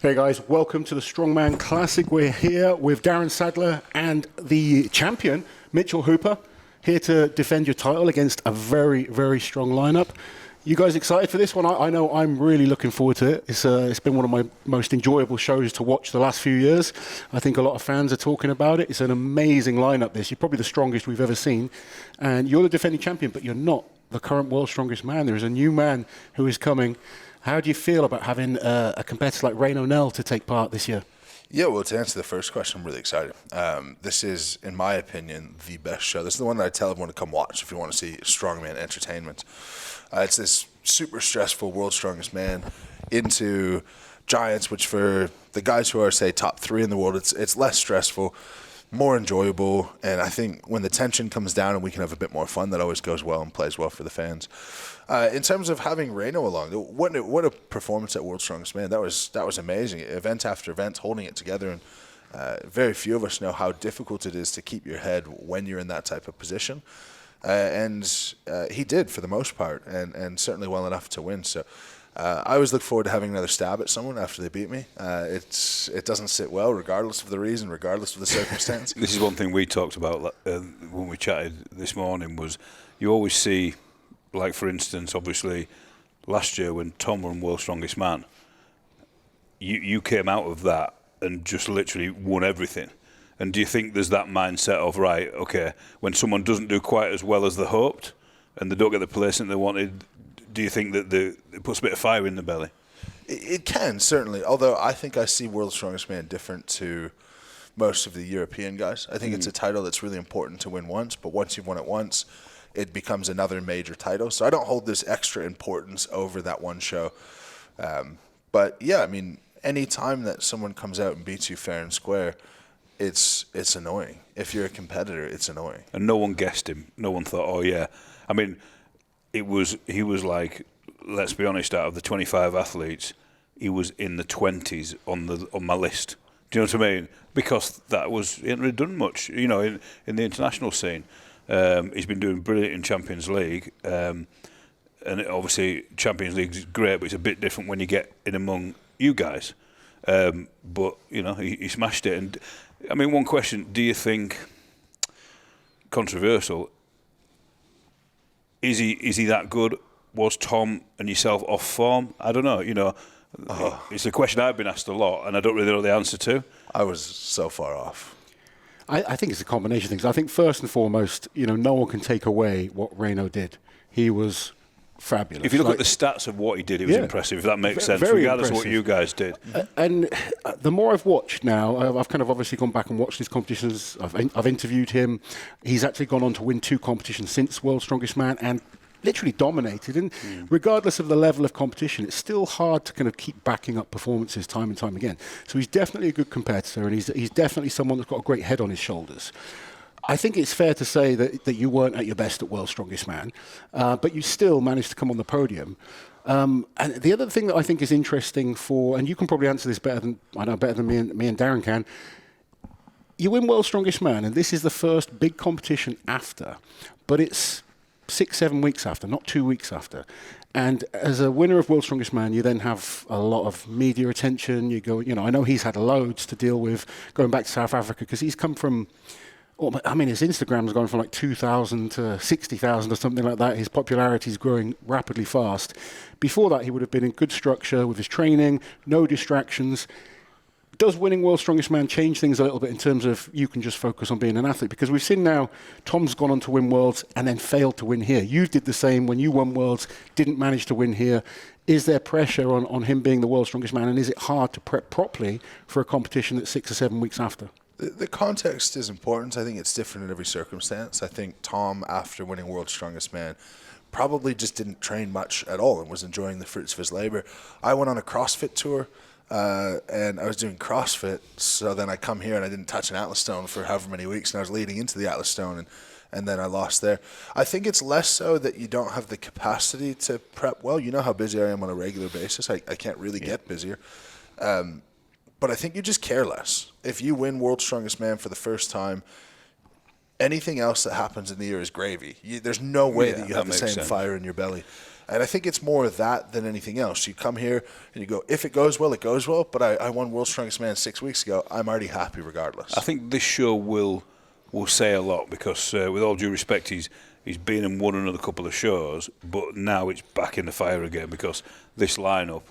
Hey guys, welcome to the Strongman Classic. We're here with Darren Sadler and the champion, Mitchell Hooper, here to defend your title against a very, very strong lineup. You guys excited for this one? I know I'm really looking forward to it. It's been one of my most enjoyable shows to watch the last few years. I think a lot of fans are talking about it. It's an amazing lineup, this. You're probably the strongest we've ever seen. And you're the defending champion, but you're not the current world's strongest man. There is a new man who is coming. How do you feel about having a competitor like Rayno to take part this year? Yeah, well, to answer the first question, I'm really excited. This is, in my opinion, the best show. This is the one that I tell everyone to come watch if you want to see strongman entertainment. It's this super stressful world's strongest man into giants, which for the guys who are, say, top 3 in the world, it's less stressful, more enjoyable, and I think when the tension comes down and we can have a bit more fun, that always goes well and plays well for the fans. In terms of having Rayno along, what a performance at World's Strongest Man. That was amazing. Event after event, holding it together, and very few of us know how difficult it is to keep your head when you're in that type of position. And he did for the most part, and certainly well enough to win. So I always look forward to having another stab at someone after they beat me. It doesn't sit well, regardless of the reason, regardless of the circumstance. This is one thing we talked about when we chatted this morning, was you always see, like for instance, obviously, last year when Tom won World's Strongest Man, you came out of that and just literally won everything. And do you think there's that mindset of, right, okay, when someone doesn't do quite as well as they hoped and they don't get the placement they wanted, do you think that it puts a bit of fire in the belly? It can, certainly. Although I think I see World's Strongest Man different to most of the European guys. I think it's a title that's really important to win once, but once you've won it once, it becomes another major title. So I don't hold this extra importance over that one show. But yeah, I mean, any time that someone comes out and beats you fair and square, it's annoying. If you're a competitor, it's annoying. And no one guessed him. No one thought, oh yeah. I mean, he was like, let's be honest, out of the 25 athletes, he was in the 20s on my list. Do you know what I mean? Because he hadn't really done much, in the international scene. He's been doing brilliant in Champions League, and obviously Champions League is great, but it's a bit different when you get in among you guys. But he smashed it. And I mean, one question: do you think, controversial, is he that good? Was Tom and yourself off form? I don't know. It's a question I've been asked a lot, and I don't really know the answer to. I was so far off. I think it's a combination of things. I think first and foremost, no one can take away what Rayno did. He was fabulous. If you look at the stats of what he did, it was impressive, if that makes sense, regardless of what you guys did. And the more I've watched now, I've kind of obviously gone back and watched his competitions. I've interviewed him. He's actually gone on to win 2 competitions since World's Strongest Man and literally dominated. And regardless of the level of competition, it's still hard to kind of keep backing up performances time and time again. So he's definitely a good competitor, and he's definitely someone that's got a great head on his shoulders. I think it's fair to say that you weren't at your best at World's Strongest Man, but you still managed to come on the podium. And the other thing that I think is interesting and you can probably answer this better than me and Darren can, you win World's Strongest Man, and this is the first big competition after, but it's 6-7 weeks after, not 2 weeks after. And as a winner of World's Strongest Man, you then have a lot of media attention. You go, I know he's had loads to deal with going back to South Africa, because he's come from, his Instagram's gone from like 2,000 to 60,000 or something like that. His popularity is growing rapidly fast. Before that, he would have been in good structure with his training, no distractions. Does winning World's Strongest Man change things a little bit in terms of you can just focus on being an athlete? Because we've seen now Tom's gone on to win Worlds and then failed to win here. You did the same when you won Worlds, didn't manage to win here. Is there pressure on him being the World's Strongest Man, and is it hard to prep properly for a competition that's 6 or 7 weeks after? The context is important. I think it's different in every circumstance. I think Tom, after winning World's Strongest Man, probably just didn't train much at all and was enjoying the fruits of his labor. I went on a CrossFit tour. And I was doing CrossFit, so then I come here and I didn't touch an Atlas stone for however many weeks, and I was leading into the Atlas stone, and then I lost there. I think it's less so that you don't have the capacity to prep well. You know how busy I am on a regular basis. I can't really get busier. But I think you just care less. If you win World's Strongest Man for the first time, anything else that happens in the year is gravy. There's no way that you have the same fire in your belly. And I think it's more that than anything else. You come here and you go, if it goes well, it goes well. But I won World's Strongest Man 6 weeks ago. I'm already happy regardless. I think this show will say a lot because, with all due respect, he's been and won another couple of shows, but now it's back in the fire again because this lineup,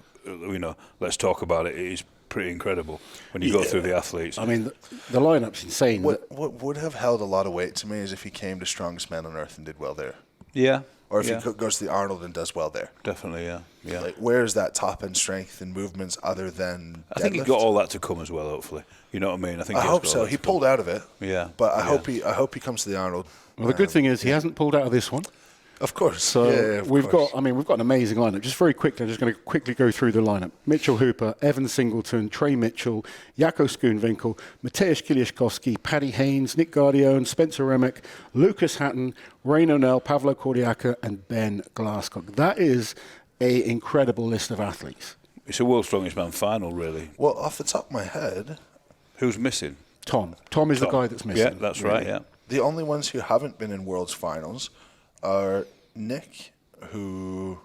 let's talk about it. It is pretty incredible when you go through the athletes. I mean, the lineup's insane. What would have held a lot of weight to me is if he came to Strongest Man on Earth and did well there. Yeah. Or if he goes to the Arnold and does well there. Definitely, yeah. Like, where's that top-end strength and movements other than I think he got all that to come as well, hopefully. You know what I mean? I hope so. He pulled out of it. Yeah. But I hope he comes to the Arnold. Well, the good thing is he hasn't pulled out of this one. Of course. So we've got an amazing lineup. Just very quickly, I'm just going to quickly go through the lineup. Mitchell Hooper, Evan Singleton, Trey Mitchell, Jaco Schoonwinkel, Mateusz Kiliashkowski, Paddy Haynes, Nick Gardione, Spencer Remick, Lucas Hatton, Rayno Nell, Pavlo Kordiaka, and Ben Glasscock. That is an incredible list of athletes. It's a World's Strongest Man final, really. Well, off the top of my head... Who's missing? Tom. Tom is the guy that's missing. Yeah, that's right, yeah. The only ones who haven't been in World's Finals are Nick, who...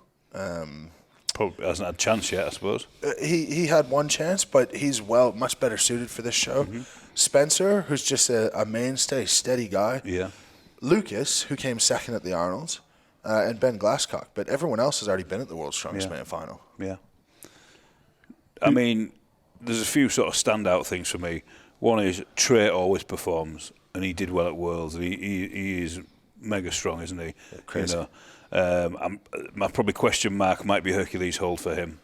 Probably hasn't had a chance yet, I suppose. He had one chance, but he's much better suited for this show. Mm-hmm. Spencer, who's just a mainstay, steady guy. Yeah. Lucas, who came second at the Arnold's, and Ben Glasscock. But everyone else has already been at the World's Strongest Man final. Yeah. I mean, there's a few sort of standout things for me. One is Trey always performs, and he did well at Worlds. He is mega strong, isn't he? Yeah, crazy. My probably question mark might be Hercules hold for him.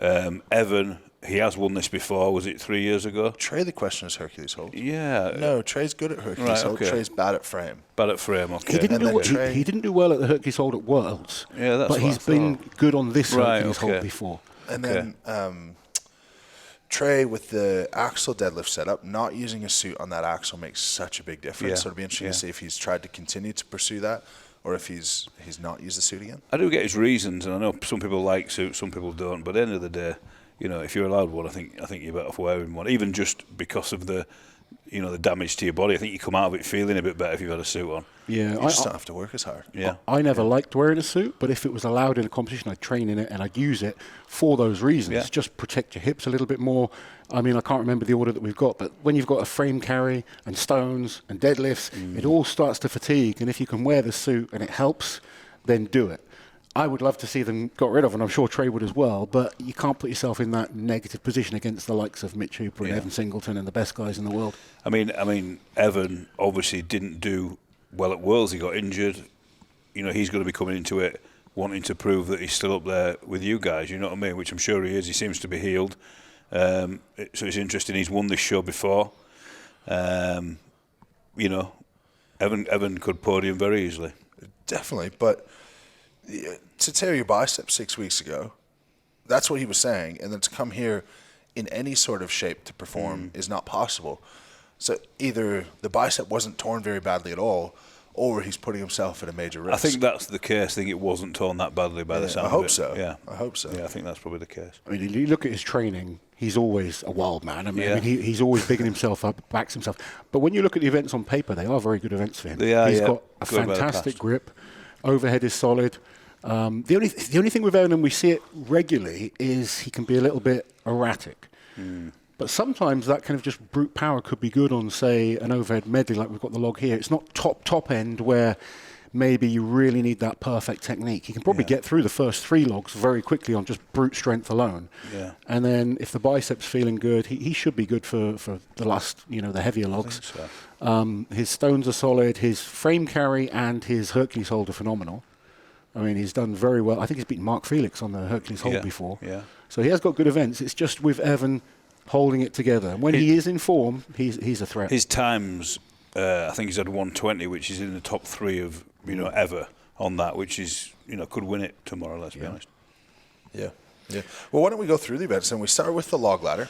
Evan, he has won this before. Was it 3 years ago? Trey, the question is Hercules hold. Yeah. No, Trey's good at Hercules hold. Okay. Trey's bad at frame. Bad at frame, okay. He didn't do well at the Hercules hold at Worlds. Yeah, that's but he's been good on this Hercules hold before. And then Trey, with the axle deadlift setup, not using a suit on that axle makes such a big difference. Yeah. So it'll be interesting to see if he's tried to continue to pursue that or if he's not used the suit again. I do get his reasons, and I know some people like suits, some people don't. But at the end of the day, if you're allowed one, I think you're better off wearing one, even just because of the damage to your body. I think you come out of it feeling a bit better if you've had a suit on. Yeah, you just don't have to work as hard. Yeah, I never liked wearing a suit, but if it was allowed in a competition, I'd train in it and I'd use it for those reasons. Yeah. Just protect your hips a little bit more. I mean, I can't remember the order that we've got, but when you've got a frame carry and stones and deadlifts, it all starts to fatigue. And if you can wear the suit and it helps, then do it. I would love to see them got rid of, and I'm sure Trey would as well, but you can't put yourself in that negative position against the likes of Mitch Hooper and Evan Singleton and the best guys in the world. I mean, Evan obviously didn't do well at Worlds. He got injured. He's going to be coming into it wanting to prove that he's still up there with you guys, you know what I mean, which I'm sure he is. He seems to be healed. So it's interesting. He's won this show before. Evan could podium very easily. Definitely, but to tear your bicep 6 weeks ago, that's what he was saying, and then to come here in any sort of shape to perform is not possible. So either the bicep wasn't torn very badly at all, or he's putting himself at a major risk. I think that's the case. I think it wasn't torn that badly by the sound of it. I hope so. Yeah, I hope so. Yeah, I think that's probably the case. I mean, you look at his training, he's always a wild man. I mean, he's always bigging himself up, backs himself. But when you look at the events on paper, they are very good events for him. They are, He's got a fantastic grip. Overhead is solid. The only thing with Evan, and we see it regularly, is he can be a little bit erratic. But sometimes that kind of just brute power could be good on, say, an overhead medley like we've got the log here. It's not top end where maybe you really need that perfect technique. He can probably get through the first 3 logs very quickly on just brute strength alone. Yeah. And then if the bicep's feeling good, he should be good for the last, the heavier logs. So. His stones are solid. His frame carry and his Hercules hold are phenomenal. I mean, he's done very well. I think he's beaten Mark Felix on the Hercules hold before. Yeah. So he has got good events. It's just with Evan holding it together. When he is in form, he's a threat. His times, I think he's had 120, which is in the top 3 of ever on that, which is could win it tomorrow. Let's be honest. Yeah. Well, why don't we go through the events and we start with the log ladder.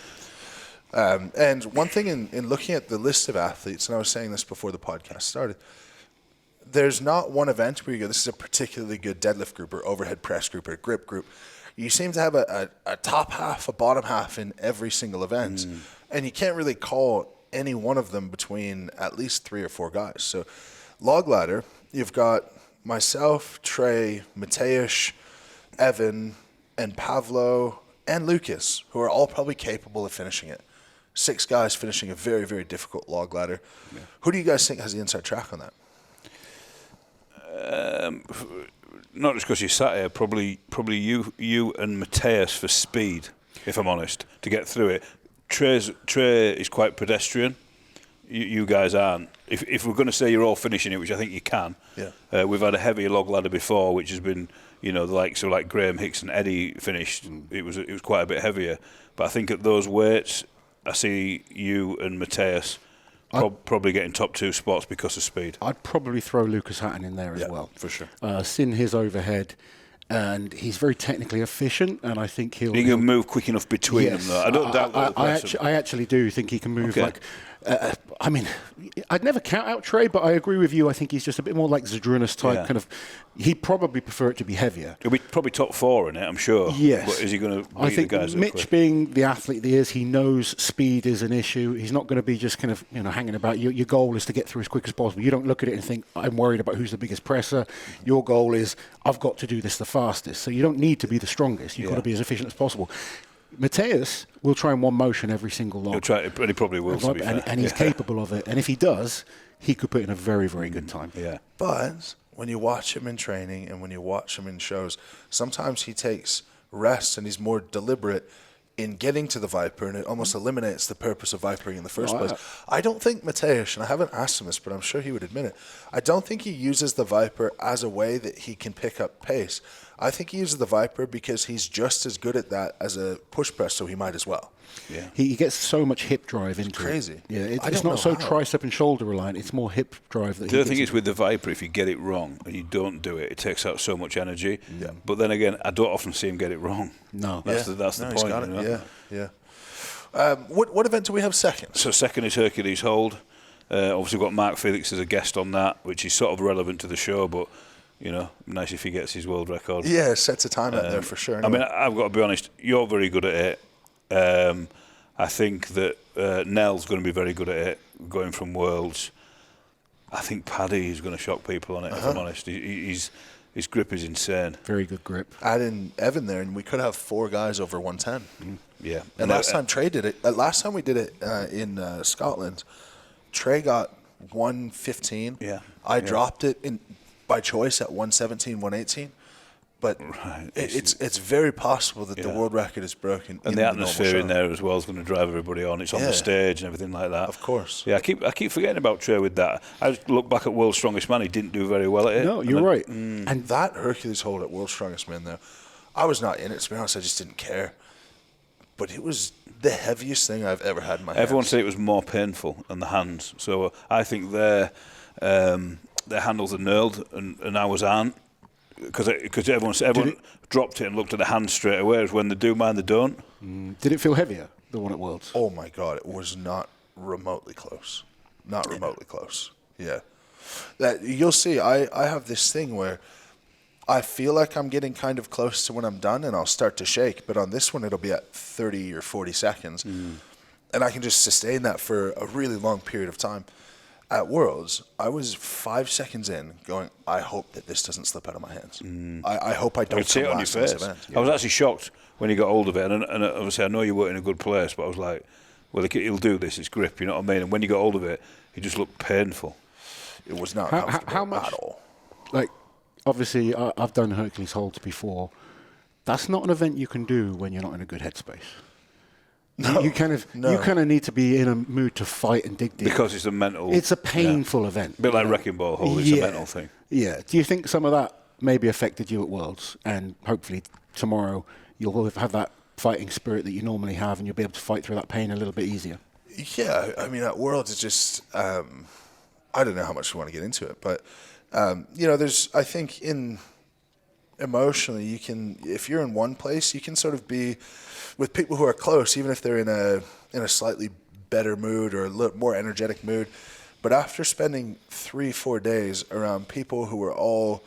And one thing in looking at the list of athletes, and I was saying this before the podcast started, there's not one event where you go, this is a particularly good deadlift group or overhead press group or grip group. You seem to have a top half, a bottom half in every single event. And you can't really call any one of them between at least 3 or 4 guys. So log ladder, you've got myself, Trey, Mateusz, Evan, and Pavlo, and Lucas, who are all probably capable of finishing it. 6 guys finishing a very, very difficult log ladder. Yeah. Who do you guys think has the inside track on that? Not just because you sat here, probably you and Mateus for speed, if I'm honest, to get through it. Trey is quite pedestrian. You guys aren't. If we're going to say you're all finishing it, which I think you can, we've had a heavier log ladder before, which has been, the likes of like Graham Hicks and Eddie finished. It was quite a bit heavier. But I think at those weights, I see you and Mateus probably getting top 2 spots because of speed. I'd probably throw Lucas Hatton in there as well. For sure. Seen his overhead, and he's very technically efficient, and I think he can move quick enough between them, though. I don't doubt that. I actually do think he can move I mean, I'd never count out Trey, but I agree with you. I think he's just a bit more like Zadrunas type kind of. He'd probably prefer it to be heavier. He'll be probably top 4 in it, I'm sure. Yes. But is he going to beat I think the guys Mitch, being the athlete that he is, he knows speed is an issue. He's not going to be just kind of hanging about. Your goal is to get through as quick as possible. You don't look at it and think, I'm worried about who's the biggest presser. Your goal is, I've got to do this the fastest. So you don't need to be the strongest. You've got to be as efficient as possible. Mateus will try in one motion every single log. He'll try, and he probably will, to be fair. And he's capable of it. And if he does, he could put in a very, very good time. Yeah. But when you watch him in training and when you watch him in shows, sometimes he takes rests and he's more deliberate in getting to the Viper, and it almost eliminates the purpose of Vipering in the first place. I don't think Mateus, and I haven't asked him this, but I'm sure he would admit it, I don't think he uses the Viper as a way that he can pick up pace. I think he uses the Viper because he's just as good at that as a push press, so he might as well. Yeah. He gets so much hip drive into it. Crazy. Yeah, it's not so tricep and shoulder reliant. It's more hip drive. The other thing is with the Viper, if you get it wrong and you don't do it, it takes out so much energy. Yeah. But then again, I don't often see him get it wrong. No. That's the point. He's got it. Yeah. What event do we have second? So second is Hercules Hold. Obviously we've got Mark Felix as a guest on that, which is sort of relevant to the show, but nice if he gets his world record. Yeah, sets a time out there for sure. Anyway. I mean, I've got to be honest, you're very good at it. I think that Nell's going to be very good at it, going from Worlds. I think Paddy is going to shock people on it, if I'm honest. His grip is insane. Very good grip. Add in Evan there, and we could have 4 guys over 110. Yeah. And last time Trey did it, last time we did it in Scotland, Trey got 115. Yeah. I dropped it by choice at 117, 118. But it's very possible that the world record is broken. And the atmosphere in there as well is going to drive everybody on. It's on the stage and everything like that. Of course. Yeah, I keep forgetting about Trey with that. I just look back at World's Strongest Man. He didn't do very well at it. No, you're right. And that Hercules hold at World's Strongest Man, though, I was not in it, to be honest. I just didn't care. But it was the heaviest thing I've ever had in my hands. Everyone said it was more painful than the hands. So I think their handles are knurled and ours aren't. Because everyone dropped it and looked at the hands straight away. Whereas when they do mine, they don't. Did it feel heavier, the one at Worlds? Oh, my God. It was not remotely close. Not remotely close. Yeah. You'll see, I have this thing where I feel like I'm getting kind of close to when I'm done, and I'll start to shake. But on this one, it'll be at 30 or 40 seconds. And I can just sustain that for a really long period of time. At Worlds, I was 5 seconds in going, I hope that this doesn't slip out of my hands. I hope I don't see it on your face. I was actually shocked when he got hold of it. And obviously, I know you weren't in a good place, but I was like, well, he'll do this. It's grip, you know what I mean? And when you got hold of it, he just looked painful. It was not comfortable how much, at all. Like, obviously, I've done Hercules holds before. That's not an event you can do when you're not in a good headspace. No, you kind of need to be in a mood to fight and dig deep. Because it's a mental... It's a painful event. A bit like Wrecking Ball Hold, it's a mental thing. Yeah. Do you think some of that maybe affected you at Worlds, and hopefully tomorrow you'll have that fighting spirit that you normally have and you'll be able to fight through that pain a little bit easier? Yeah, I mean, at Worlds, it's just... I don't know how much we want to get into it, but, there's, I think, emotionally, you can, if you're in one place, you can sort of be with people who are close, even if they're in a slightly better mood or a little more energetic mood. But after spending 3-4 days around people who were all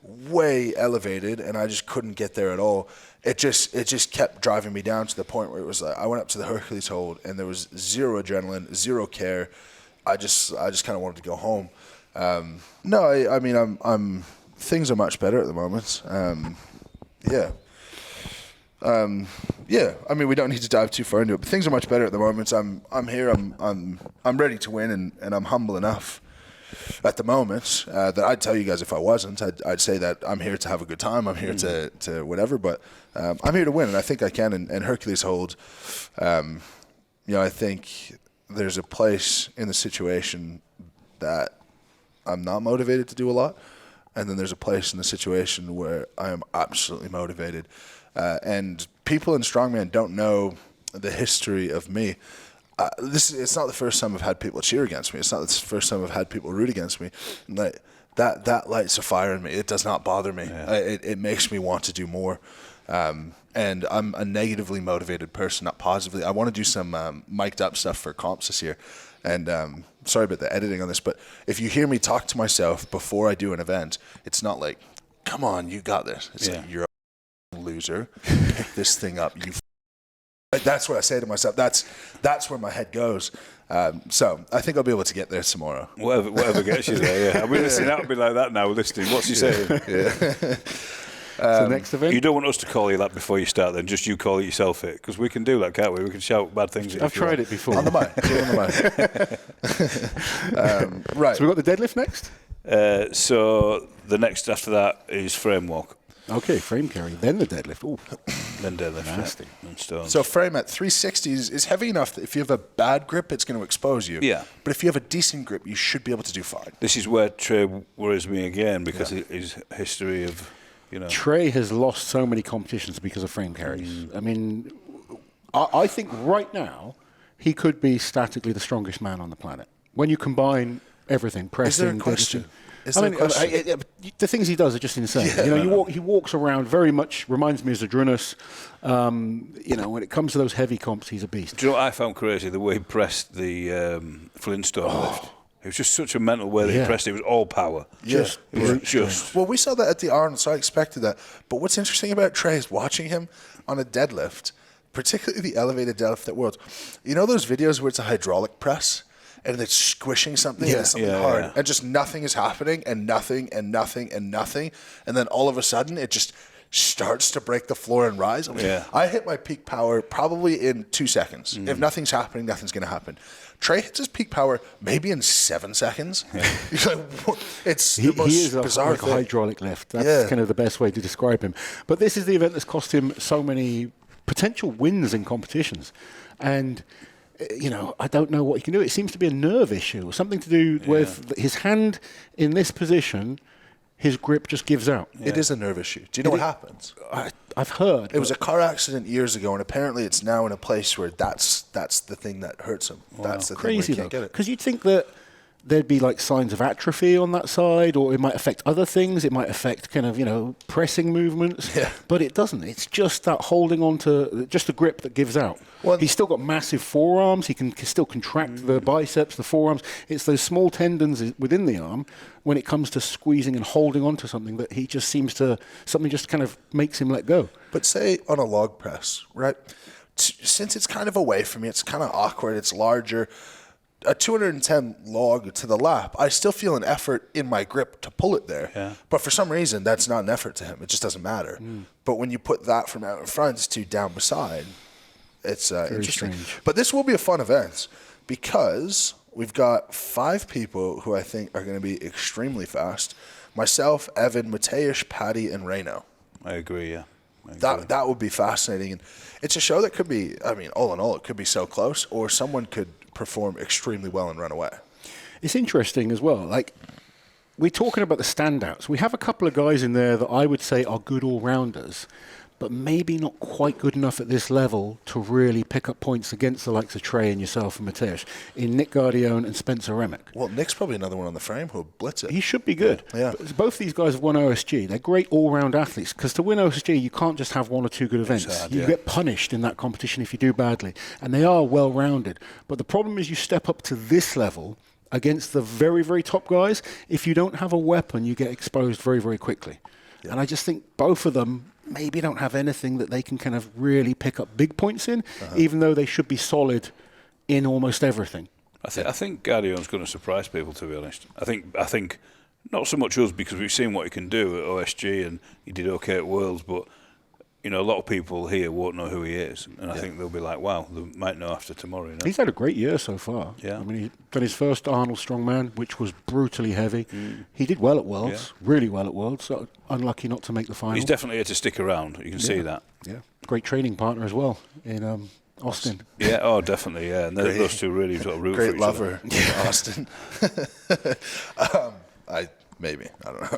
way elevated, and I just couldn't get there at all, it just kept driving me down to the point where it was like I went up to the Hercules hold and there was zero adrenaline, zero care. I just kind of wanted to go home. I mean, I'm things are much better at the moment. Yeah. Yeah, I mean, we don't need to dive too far into it, but things are much better at the moment. I'm here. I'm ready to win, and I'm humble enough at the moment that I'd tell you guys if I wasn't. I'd say that I'm here to have a good time. I'm here to whatever, but I'm here to win, and I think I can. And Hercules hold. I think there's a place in the situation that I'm not motivated to do a lot, and then there's a place in the situation where I am absolutely motivated. And people in Strongman don't know the history of me. It's not the first time I've had people cheer against me. It's not the first time I've had people root against me. Like, that lights a fire in me. It does not bother me. Yeah. It makes me want to do more. And I'm a negatively motivated person, not positively. I want to do some mic'd up stuff for comps this year. And sorry about the editing on this, but if you hear me talk to myself before I do an event, it's not like, come on, you got this. It's like, you're a loser. Pick this thing up. That's what I say to myself. That's where my head goes. So I think I'll be able to get there tomorrow. Whatever gets you there, yeah. I mean, listen, that would be like that now, listening. What's he saying? Yeah. So next event? You don't want us to call you that before you start, then just you call it yourself it, because we can do that, can't we? We can shout bad things at you. I've tried it before. On the mic. Right. So we've got the deadlift next? So the next after that is frame walk. Okay, frame carry, then the deadlift. Ooh. Then deadlift. Nasty. So frame at 360 is heavy enough that if you have a bad grip, it's going to expose you. Yeah. But if you have a decent grip, you should be able to do fine. This is where Trey worries me again, because his history of, Trey has lost so many competitions because of frame carries. I mean, I think right now he could be statically the strongest man on the planet. When you combine everything, pressing, is there a question? The things he does are just insane. Yeah, he walks around very much, reminds me of Zadrunas. When it comes to those heavy comps, he's a beast. Do you know what I found crazy? The way he pressed the Flintstone lift. It was just such a mental way that he pressed it. It was all power. Yeah. Just. Well, we saw that at the Arnold, so I expected that. But what's interesting about Trey is watching him on a deadlift, particularly the elevated deadlift at Worlds. You know those videos where it's a hydraulic press? And it's squishing something and it's something hard. And just nothing is happening and nothing and nothing and nothing. And then all of a sudden it just starts to break the floor and rise. I hit my peak power probably in 2 seconds. If nothing's happening, nothing's going to happen. Trey hits his peak power maybe in 7 seconds. It's the most bizarre thing. A hydraulic lift. That's kind of the best way to describe him. But this is the event that's cost him so many potential wins in competitions. And I don't know what he can do. It seems to be a nerve issue or something to do with his hand in this position. His grip just gives out. Yeah. It is a nerve issue. Do you know what happens? I've heard. It was a car accident years ago, and apparently it's now in a place where that's the thing that hurts him. Wow. That's the crazy thing where he can't get it. Because you'd think that there'd be like signs of atrophy on that side, or it might affect other things. It might affect kind of, pressing movements. Yeah. But it doesn't. It's just that holding on to just the grip that gives out. Well, he's still got massive forearms. He can still contract the biceps, the forearms. It's those small tendons within the arm when it comes to squeezing and holding on to something that he just seems to, something just kind of makes him let go. But say on a log press, right? Since it's kind of away from me, it's kind of awkward, it's larger. A 210 log to the lap, I still feel an effort in my grip to pull it there. Yeah. But for some reason, that's not an effort to him. It just doesn't matter. But when you put that from out in front to down beside, it's interesting. Strange. But this will be a fun event because we've got 5 people who I think are going to be extremely fast. Myself, Evan, Mateusz, Paddy, and Rayno. I agree, yeah. That would be fascinating. And it's a show that could be, all in all, it could be so close, or someone could perform extremely well and run away. It's interesting as well. Like, we're talking about the standouts. We have a couple of guys in there that I would say are good all-rounders, but maybe not quite good enough at this level to really pick up points against the likes of Trey and yourself and Mateusz, in Nick Guardione and Spencer Remick. Well, Nick's probably another one on the frame who'll blitz it. He should be good. Yeah. But both these guys have won OSG. They're great all-round athletes, because to win OSG, you can't just have 1 or 2 good events. You get punished in that competition if you do badly. And they are well-rounded. But the problem is you step up to this level against the very, very top guys. If you don't have a weapon, you get exposed very, very quickly. Yeah. And I just think both of them maybe don't have anything that they can kind of really pick up big points in, even though they should be solid in almost everything. I think Guardione's going to surprise people, to be honest. I think not so much us, because we've seen what he can do at OSG and he did okay at Worlds, but you know, a lot of people here won't know who he is, and I think they'll be like, wow, they might know after tomorrow. You know? He's had a great year so far. Yeah. I mean, he's done his first Arnold Strongman, which was brutally heavy. He did well at Worlds, really well at Worlds. So unlucky not to make the final. He's definitely here to stick around. You can see that. Yeah, great training partner as well in Austin. Yeah, oh, definitely, yeah. And those two really sort of root for Great each lover other. in Austin. Maybe, I don't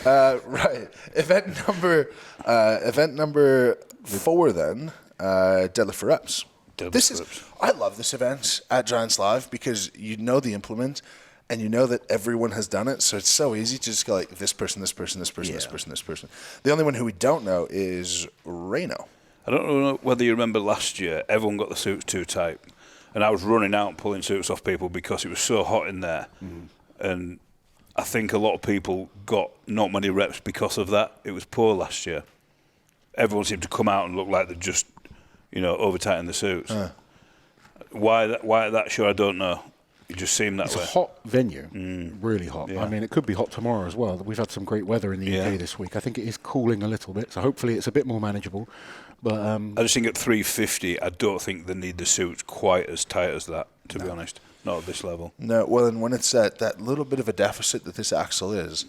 know. Right, event number 4 then, deadlift for reps. I love this event at Giants Live because you know the implement and you know that everyone has done it, so it's so easy to just go like this person, this person, this person, this person, this person. The only one who we don't know is Rayno. I don't know whether you remember last year, everyone got the suits too tight, and I was running out and pulling suits off people because it was so hot in there. And I think a lot of people got not many reps because of that. It was poor last year. Everyone seemed to come out and look like they're just, you know, over-tightened the suits. Why that show, I don't know. It just seemed that way. It's a hot venue, really hot. Yeah. I mean, it could be hot tomorrow as well. We've had some great weather in the UK this week. I think it is cooling a little bit, so hopefully it's a bit more manageable. But I just think at 350, I don't think they need the suits quite as tight as that, to be honest. Not at this level. No, well, and when it's at that little bit of a deficit that this axle is,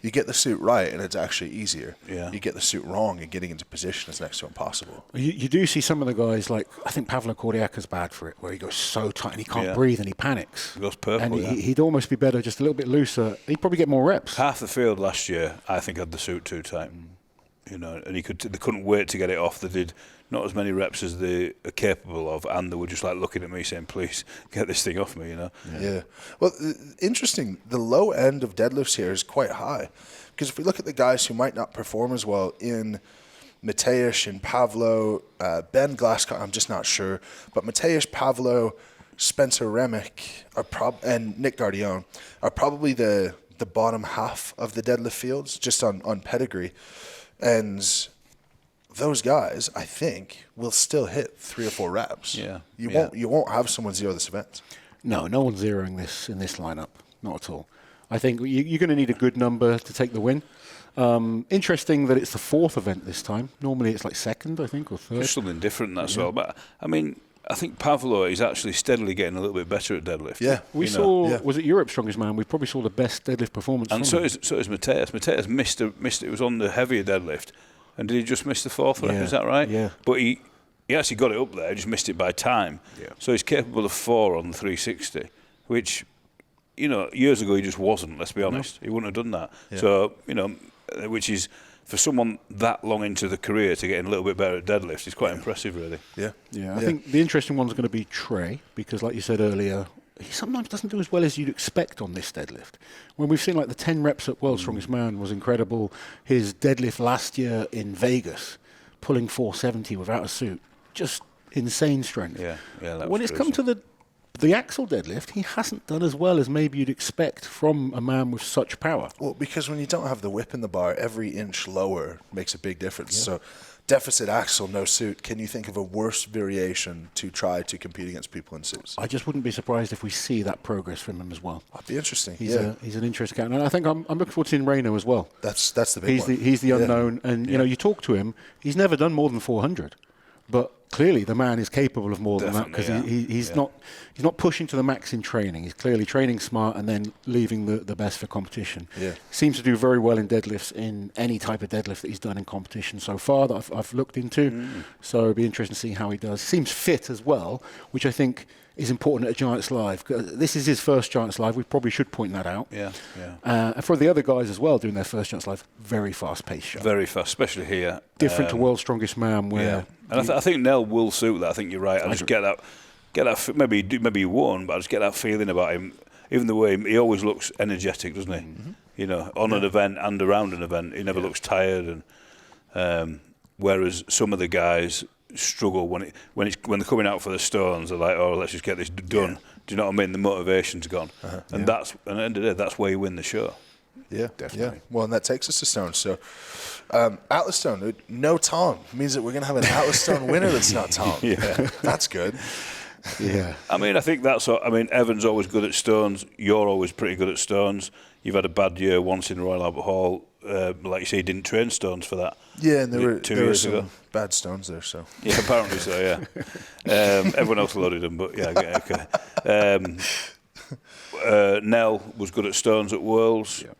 you get the suit right and it's actually easier. Yeah. You get the suit wrong and getting into position is next to impossible. you do see some of the guys, like, I think Pavlo Kordiaka's bad for it, where he goes so tight and he can't breathe and he panics. He goes purple, and he'd almost be better just a little bit looser. He'd probably get more reps. Half the field last year, I think, had the suit too tight. You know, and they couldn't wait to get it off. They did not as many reps as they are capable of, and they were just like looking at me saying, please, get this thing off me, you know? Yeah. Well, interesting, the low end of deadlifts here is quite high. Because if we look at the guys who might not perform as well in Mateusz and Pavlo, Ben Glasgow, I'm just not sure, but Mateusz, Pavlo, Spencer Remick, and Nick Gardione are probably the bottom half of the deadlift fields, just on pedigree. And those guys, I think, will still hit 3 or 4 reps. Yeah. You won't have someone zero this event. No one's zeroing this in this lineup. Not at all. I think you're going to need a good number to take the win. Interesting that it's the 4th event this time. Normally it's like 2nd, I think, or 3rd. Just something different, that's all. But, I mean, I think Pavlo is actually steadily getting a little bit better at deadlift. Yeah. We saw, was it Europe's Strongest Man? We probably saw the best deadlift performance And from him. so is Mateusz. Mateusz missed it. It was on the heavier deadlift. And did he just miss the 4th rep? Is that right? Yeah. But he actually got it up there. He just missed it by time. Yeah. So he's capable of 4 on the 360, which, you know, years ago he just wasn't, let's be honest. He wouldn't have done that. Yeah. So, you know, which is, for someone that long into the career to get a little bit better at deadlift is quite impressive, really. Yeah. I think the interesting one's going to be Trey, because like you said earlier, he sometimes doesn't do as well as you'd expect on this deadlift. When we've seen like the 10 reps at World's Strongest Man was incredible. His deadlift last year in Vegas, pulling 470 without a suit, just insane strength. Yeah, that when was it's come to the axle deadlift, he hasn't done as well as maybe you'd expect from a man with such power. Well, because when you don't have the whip in the bar, every inch lower makes a big difference. So deficit axle, no suit. Can you think of a worse variation to try to compete against people in suits? I just wouldn't be surprised if we see that progress from him as well. That'd be interesting. He's an interesting guy. And I think I'm looking forward to seeing Rayno as well. That's the big one. He's the unknown. And, you know, you talk to him, he's never done more than 400. But clearly the man is capable of more than that, because he's not pushing to the max in training. He's clearly training smart and then leaving the best for competition. Yeah. Seems to do very well in deadlifts, in any type of deadlift that he's done in competition so far that I've looked into. So it'll be interesting to see how he does. Seems fit as well, which I think is important at a Giants Live. This is his first Giants Live. We probably should point that out. And for the other guys as well doing their first Giants Live, very fast-paced show. Very fast, especially here. Different to World's Strongest Man, where... And I think Nell will suit that. I think you're right. I just get that. Maybe he won't, but I just get that feeling about him. Even the way he always looks energetic, doesn't he? You know, on an event and around an event, he never looks tired. And whereas some of the guys struggle when they're coming out for the stones, they're like, oh, let's just get this done. Do you know what I mean? The motivation's gone, and that's, at the end of the day, that's where you win the show. Yeah, definitely. Yeah. Well, and that takes us to Stone. So, Atlas Stone, no Tom means that we're going to have an Atlas Stone winner that's not Tom. That's good. Yeah. I mean, I think that's. I mean, Evan's always good at stones. You're always pretty good at stones. You've had a bad year once in Royal Albert Hall. like you say, he didn't train Stones for that. Yeah, and there were 2 years some ago. bad stones there, so. Yeah, apparently so, yeah. Everyone else loaded them, but yeah, okay. Nell was good at Stones at Worlds. Yeah.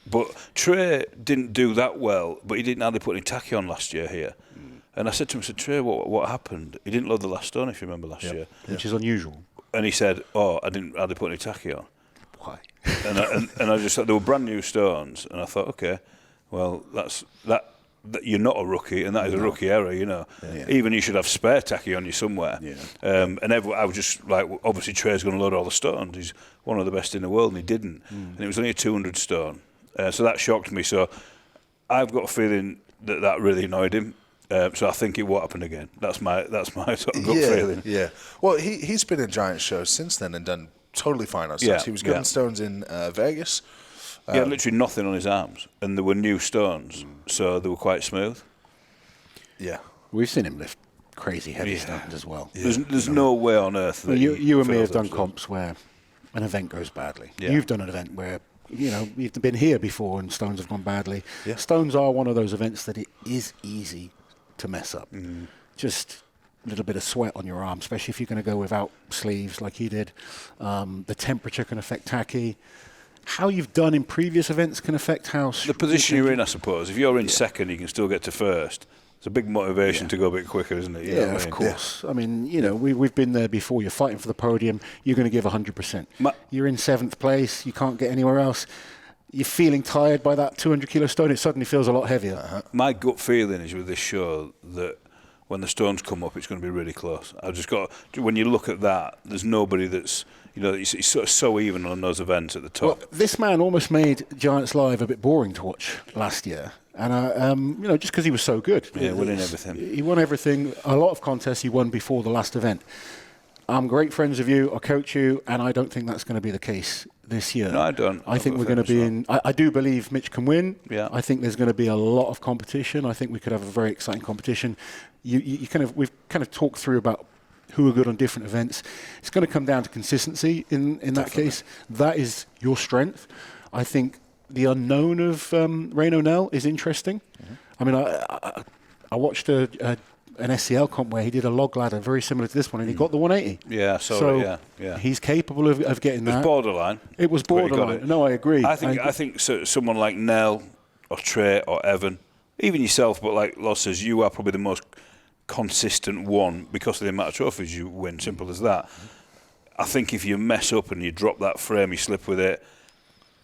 But Trey didn't do that well, but he didn't hardly put any tacky on last year here. And I said to him, Trey, what happened? He didn't load the last stone, if you remember, last year. Which is unusual. And he said, I didn't hardly put any tacky on. Why? And I just thought, they were brand new stones, and I thought, okay, well, that you're not a rookie, and that is a rookie error, you know. Yeah. Even you should have spare tacky on you somewhere. Yeah. And I was just like, obviously Trey's going to load all the stones. He's one of the best in the world, and he didn't. And it was only a 200 stone. So that shocked me. So I've got a feeling that really annoyed him. So I think it won't happen again. That's my sort of gut feeling. Yeah. Well, he's been in giant shows since then and done totally fine on stones. Yeah, He was good in stones in Vegas. He had literally nothing on his arms, and there were new stones, so they were quite smooth. Yeah. We've seen him lift crazy heavy stones as well. Yeah. There's no way on earth that you and me fails have done those stones. comps where an event goes badly. Yeah. You've done an event where, you've been here before and stones have gone badly. Yeah. Stones are one of those events that it is easy to mess up. Just a little bit of sweat on your arm, especially if you're going to go without sleeves like he did. The temperature can affect tacky. How you've done in previous events can affect how... The position you're in, I suppose. If you're in second, you can still get to first. It's a big motivation to go a bit quicker, isn't it? You know what I of mean? course. I mean, we've been there before. You're fighting for the podium. You're going to give 100%. You're in 7th place. You can't get anywhere else. You're feeling tired by that 200-kilo stone. It suddenly feels a lot heavier. My gut feeling is with this show that when the stones come up, it's going to be really close. When you look at that, there's nobody that's... it's sort of so even on those events at the top. Well, this man almost made Giants Live a bit boring to watch last year. And, just because he was so good. Yeah, winning everything. He won everything. A lot of contests he won before the last event. I'm great friends of you. I coach you. And I don't think that's going to be the case this year. No, I don't. I think we're going to be in... I do believe Mitch can win. Yeah. I think there's going to be a lot of competition. I think we could have a very exciting competition. We've kind of talked through about who are good on different events. It's going to come down to consistency in that case. That is your strength. I think the unknown of Rayno Nell is interesting. I mean, I watched an SCL comp where he did a log ladder very similar to this one, and he got the 180. Yeah, so he's capable of getting that. It was borderline. It was borderline. No, I agree. I think someone like Nell or Trey or Evan, even yourself, but like Loz says, you are probably the most consistent one because of the amount of trophies you win. Simple as that. I think if you mess up and you drop that frame, you slip with it.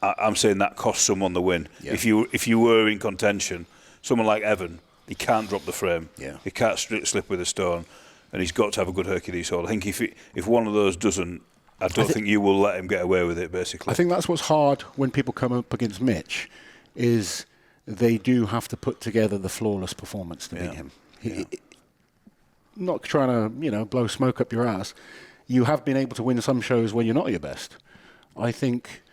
I'm saying that costs someone the win. Yeah. If you were in contention, someone like Evan, he can't drop the frame. Yeah. He can't slip with a stone, and he's got to have a good Hercules hold. I think if one of those doesn't, I don't think you will let him get away with it. Basically, I think that's what's hard when people come up against Mitch, is they do have to put together the flawless performance to beat him. Not trying to blow smoke up your ass. You have been able to win some shows when you're not at your best. I think.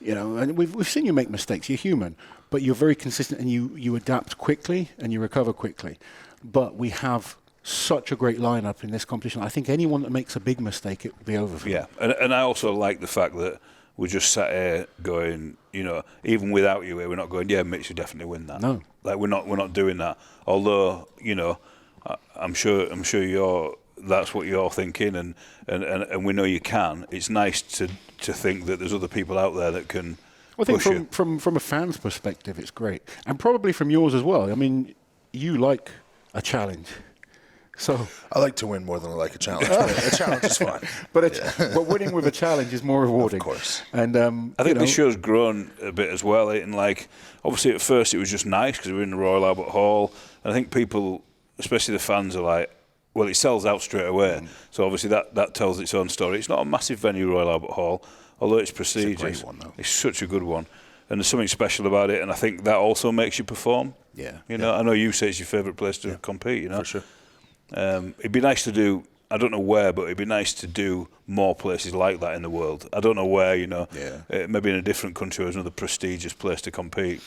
And we've seen you make mistakes. You're human, but you're very consistent and you adapt quickly and you recover quickly. But we have such a great lineup in this competition. I think anyone that makes a big mistake, it will be over for them. Yeah, and I also like the fact that we just sat here going, even without you here, we're not going, yeah, Mitch should definitely win that. No, like we're not doing that. Although, I'm sure that's what you're thinking, and we know you can. It's nice to think that there's other people out there that can. I think from a fan's perspective, it's great, and probably from yours as well. I mean, you like a challenge, so I like to win more than I like a challenge. A challenge is fun, but winning with a challenge is more rewarding, of course. And I think this show's grown a bit as well. And obviously at first it was just nice because we were in the Royal Albert Hall, and I think people, especially the fans, are like, well, it sells out straight away. So obviously that tells its own story. It's not a massive venue, Royal Albert Hall, although it's prestigious. It's a great one, though. It's such a good one. And there's something special about it, and I think that also makes you perform. Yeah. I know you say it's your favourite place to compete, For sure. It'd be nice to do, I don't know where, but it'd be nice to do more places like that in the world. I don't know where, maybe in a different country or another prestigious place to compete.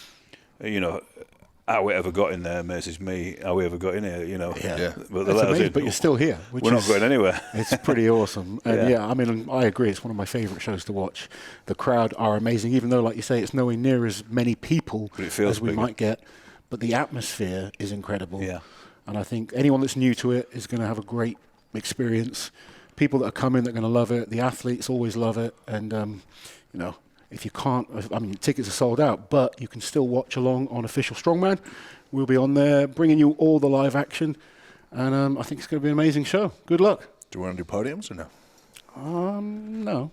how we ever got in there amazes me. How we ever got in here, you know. Yeah. But That's amazing, but you're still here. We're not going anywhere. It's pretty awesome. And I mean, I agree. It's one of my favourite shows to watch. The crowd are amazing, even though, like you say, it's nowhere near as many people as we might get. But the atmosphere is incredible. Yeah. And I think anyone that's new to it is going to have a great experience. People that are coming, they're going to love it. The athletes always love it. And, you know, if you can't, I mean, tickets are sold out, but you can still watch along on Official Strongman. We'll be on there bringing you all the live action. And I think it's going to be an amazing show. Good luck. Do you want to do podiums or no? No.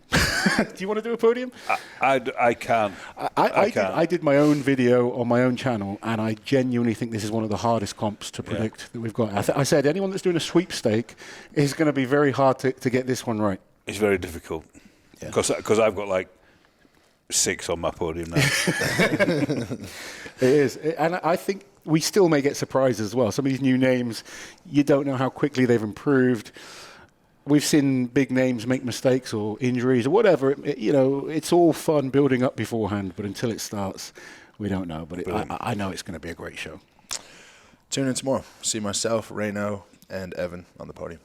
Do you want to do a podium? I can. I did my own video on my own channel, and I genuinely think this is one of the hardest comps to predict that we've got. I said anyone that's doing a sweepstake is going to be very hard to get this one right. It's very difficult because I've got like 6 on my podium now. It is, and I think we still may get surprises as well. Some of these new names, you don't know how quickly they've improved. We've seen big names make mistakes or injuries or whatever. You know, it's all fun building up beforehand, but until it starts, we don't know. But I know it's going to be a great show. Tune in tomorrow. See myself, Rayno, and Evan on the podium.